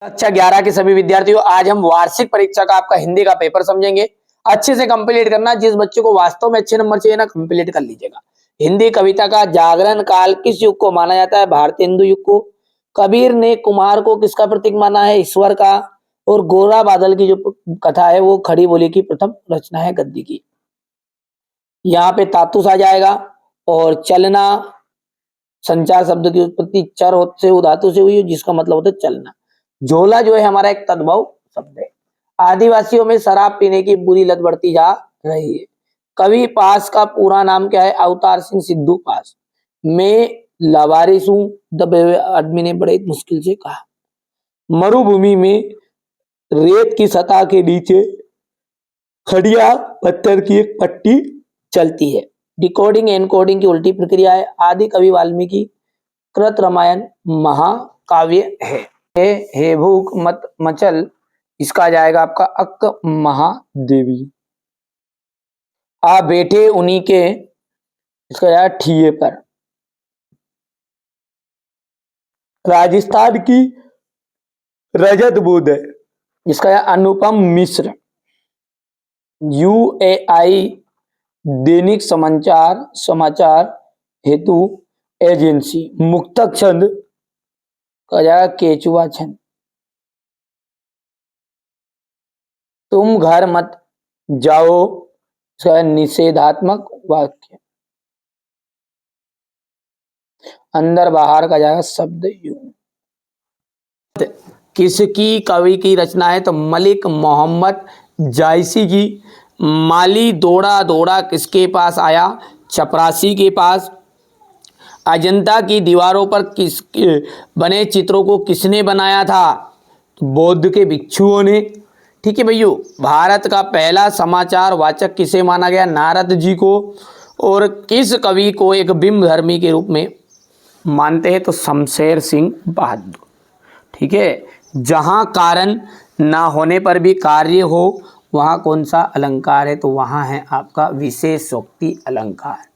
कक्षा 11 के सभी विद्यार्थियों, आज हम वार्षिक परीक्षा का आपका हिंदी का पेपर समझेंगे। अच्छे से कंप्लीट करना। जिस बच्चे को वास्तव में अच्छे नंबर चाहिए ना, कंप्लीट कर लीजिएगा। हिंदी कविता का जागरण काल किस युग को माना जाता है? भारतीय हिंदू युग को। कबीर ने कुम्हार को किसका प्रतीक माना है? ईश्वर का। और गोरा बादल की जो कथा है वो खड़ी बोली की प्रथम रचना है गद्दी की। यहाँ पे तातुस आ जाएगा। और चलना, संचार शब्द की उत्पत्ति चर से धातु से हुई है, जिसका मतलब होता है चलना। झोला जो है हमारा एक तद्भव शब्द है। आदिवासियों में शराब पीने की बुरी लत बढ़ती जा रही है। कवि पास का पूरा नाम क्या है? अवतार सिंह सिद्धू पास। मैं लावारिस हूं, दबे हुए आदमी ने बड़े मुश्किल से कहा। मरुभूमि में रेत की सतह के नीचे खड़िया पत्थर की एक पट्टी चलती है। डिकोडिंग एनकोडिंग की उल्टी प्रक्रिया है। आदि कवि वाल्मीकि कृत रामायण महाकाव्य है। हे भूख मत मचल, इसका जाएगा आपका अक महादेवी। आ बैठे उन्हीं के, इसका जाएगा ठिये पर। राजस्थान की रजत बुध है, इसका अनुपम मिश्र। यूएआई दैनिक समाचार हेतु एजेंसी। मुक्तक छंद का जाएगा केचुआ छंद। तुम घर मत जाओ, निषेधात्मक वाक्य। अंदर बाहर का जाएगा शब्द युग। किसकी कवि की रचना है? तो मलिक मोहम्मद जायसी की। माली दौड़ा दौड़ा किसके पास आया? चपरासी के पास। अजंता की दीवारों पर किस बने चित्रों को किसने बनाया था? बौद्ध के भिक्षुओं ने। ठीक है भैया। भारत का पहला समाचार वाचक किसे माना गया? नारद जी को। और किस कवि को एक बिंब धर्मी के रूप में मानते हैं? तो शमशेर सिंह बहादुर। ठीक है। जहां कारण ना होने पर भी कार्य हो, वहां कौन सा अलंकार है? तो वहां है आपका विशेषोक्ति अलंकार।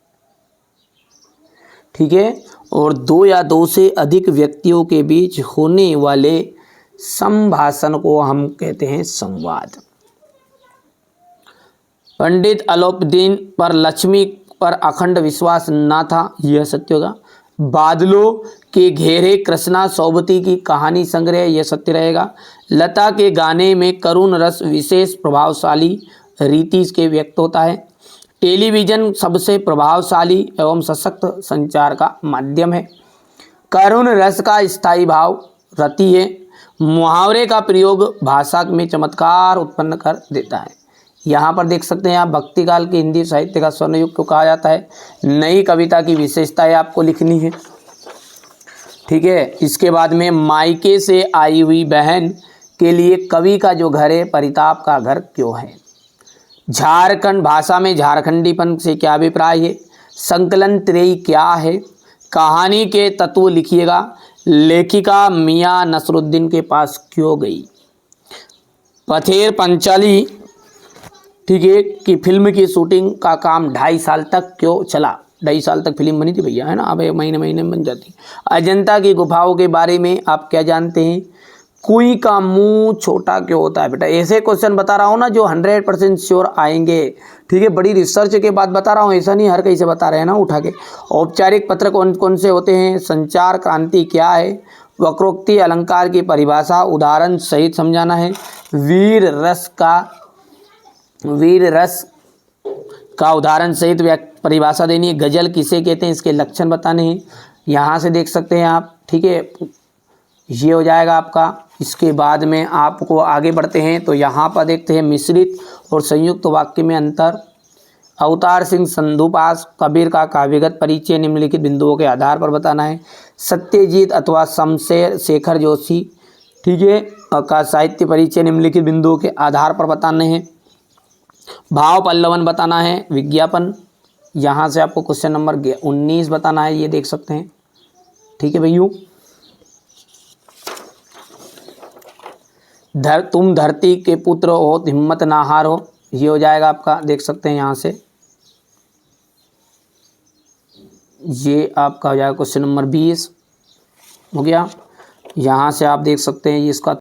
ठीक है। और दो या दो से अधिक व्यक्तियों के बीच होने वाले संभाषण को हम कहते हैं संवाद। पंडित अलाउद्दीन पर लक्ष्मी पर अखंड विश्वास न था, यह सत्य होगा। बादलों के घेरे कृष्णा सौबती की कहानी संग्रह, यह सत्य रहेगा। लता के गाने में करुण रस विशेष प्रभावशाली रीति के व्यक्त होता है। टेलीविजन सबसे प्रभावशाली एवं सशक्त संचार का माध्यम है। करुण रस का स्थायी भाव रति है। मुहावरे का प्रयोग भाषा में चमत्कार उत्पन्न कर देता है। यहाँ पर देख सकते हैं आप, भक्तिकाल के हिंदी साहित्य का स्वर्ण युग को कहा जाता है। नई कविता की विशेषताएं आपको लिखनी है। ठीक है। इसके बाद में मायके से आई हुई बहन के लिए कवि का जो घर है परिताप का घर क्यों है? झारखंड भाषा में झारखंडीपन से क्या अभिप्राय है? संकलन त्रयी क्या है? कहानी के तत्व लिखिएगा। लेखिका मियां नसरुद्दीन के पास क्यों गई? पथेर पंचाली, ठीक है, कि फिल्म की शूटिंग का काम 2.5 साल तक क्यों चला? 2.5 साल तक फिल्म बनी थी भैया, है ना। अब महीने महीने में बन जाती। अजंता की गुफाओं के बारे में आप क्या जानते हैं? कुई का मुंह छोटा क्यों होता है? बेटा ऐसे क्वेश्चन बता रहा हूँ ना जो 100% श्योर आएंगे। ठीक है। बड़ी रिसर्च के बाद बता रहा हूँ, ऐसा नहीं हर कहीं से बता रहे हैं ना उठा के। औपचारिक पत्र कौन कौन से होते हैं? संचार क्रांति क्या है? वक्रोक्ति अलंकार की परिभाषा उदाहरण सहित समझाना है। वीर रस का उदाहरण सहित परिभाषा देनी है। गजल किसे कहते हैं? इसके लक्षण बताने हैं। यहाँ से देख सकते हैं आप। ठीक है। ये हो जाएगा आपका। इसके बाद में आपको आगे बढ़ते हैं तो यहाँ पर देखते हैं मिश्रित और संयुक्त वाक्य में अंतर। अवतार सिंह संधू पास। कबीर का काव्यगत परिचय निम्नलिखित बिंदुओं के आधार पर बताना है। सत्यजीत अथवा शमशेर शेखर जोशी, ठीक है, का साहित्य परिचय निम्नलिखित बिंदुओं के आधार पर बताने हैं। भाव पल्लवन बताना है। विज्ञापन, यहाँ से आपको क्वेश्चन नंबर 19 बताना है, ये देख सकते हैं। ठीक है भैया। तुम धरती के पुत्र हो, हिम्मत ना हारो, ये हो जाएगा आपका। देख सकते हैं यहाँ से, ये आपका हो जाएगा क्वेश्चन नंबर 20 हो गया। यहाँ से आप देख सकते हैं ये इसका